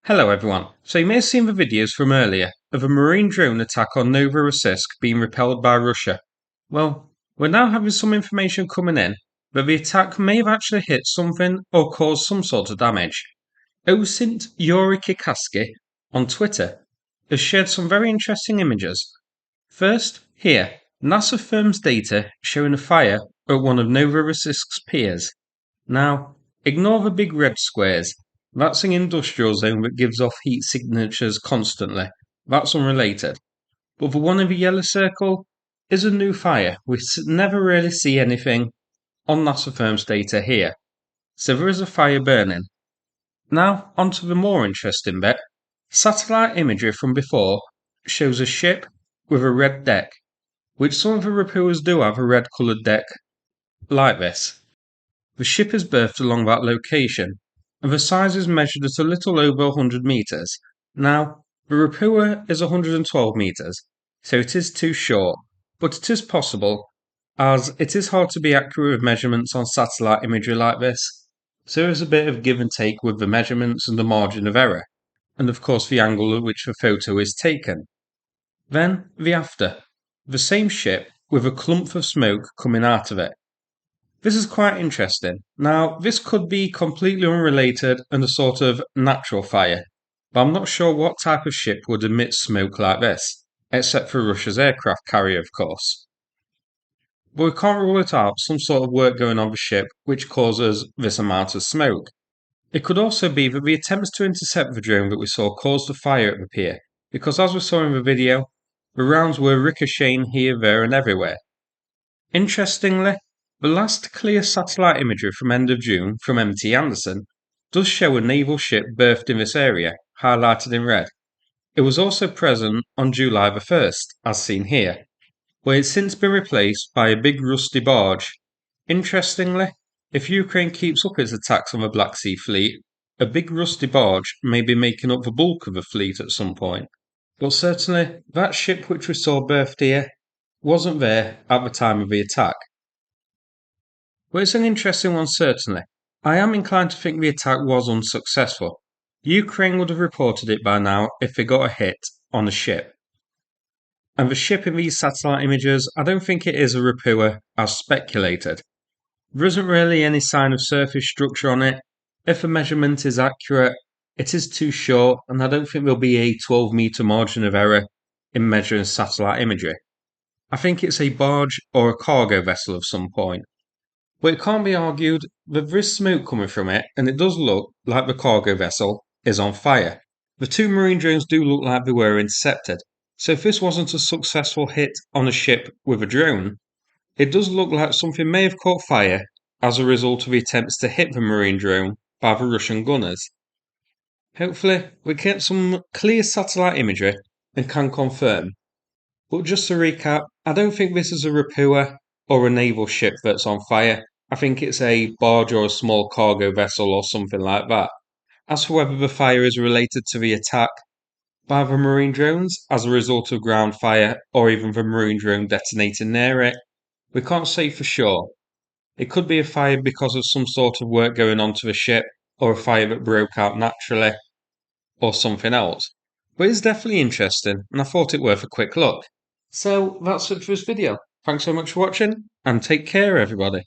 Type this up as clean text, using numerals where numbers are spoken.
Hello everyone. So you may have seen the videos from earlier of a marine drone attack on Novorossiysk being repelled by Russia. Well, we're now having some information coming in that the attack may have actually hit something or caused some sort of damage. Osint Yuri Kikaski on Twitter has shared some very interesting images. First, here, NASA firms data showing a fire at one of Novorossiysk's piers. Now, ignore the big red squares. That's an industrial zone that gives off heat signatures constantly. That's unrelated. But the one in the yellow circle is a new fire. We never really see anything on NASA firms data here. So there is a fire burning. Now, onto the more interesting bit. Satellite imagery from before shows a ship with a red deck, which some of the reporters do have a red coloured deck like this. The ship is berthed along that location, and the size is measured at a little over 100 metres. Now, the Rapua is 112 metres, so it is too short, but it is possible, as it is hard to be accurate with measurements on satellite imagery like this, so there is a bit of give and take with the measurements and the margin of error, and of course the angle at which the photo is taken. Then, the after. The same ship with a clump of smoke coming out of it. This is quite interesting. Now, this could be completely unrelated and a sort of natural fire, but I'm not sure what type of ship would emit smoke like this, except for Russia's aircraft carrier, of course. But we can't rule it out, some sort of work going on the ship which causes this amount of smoke. It could also be that the attempts to intercept the drone that we saw caused a fire at the pier, because as we saw in the video, the rounds were ricocheting here, there, and everywhere. Interestingly, the last clear satellite imagery from end of June from MT Anderson does show a naval ship berthed in this area, highlighted in red. It was also present on July the 1st, as seen here, where it's since been replaced by a big rusty barge. Interestingly, if Ukraine keeps up its attacks on the Black Sea Fleet, a big rusty barge may be making up the bulk of the fleet at some point. But certainly, that ship which we saw berthed here wasn't there at the time of the attack. Well, it's an interesting one, certainly. I am inclined to think the attack was unsuccessful. Ukraine would have reported it by now if they got a hit on a ship. And the ship in these satellite images, I don't think it is a Rapua as speculated. There isn't really any sign of surface structure on it. If the measurement is accurate, it is too short, and I don't think there'll be a 12-metre margin of error in measuring satellite imagery. I think it's a barge or a cargo vessel of some point. But it can't be argued that there is smoke coming from it, and it does look like the cargo vessel is on fire. The two marine drones do look like they were intercepted, so if this wasn't a successful hit on a ship with a drone, it does look like something may have caught fire as a result of the attempts to hit the marine drone by the Russian gunners. Hopefully, we get some clear satellite imagery and can confirm. But just to recap, I don't think this is a Rapua or a naval ship that's on fire. I think it's a barge or a small cargo vessel or something like that. As for whether the fire is related to the attack by the marine drones as a result of ground fire or even the marine drone detonating near it, we can't say for sure. It could be a fire because of some sort of work going on to the ship, or a fire that broke out naturally, or something else. But it's definitely interesting, and I thought it worth a quick look. So that's it for this video. Thanks so much for watching, and take care everybody.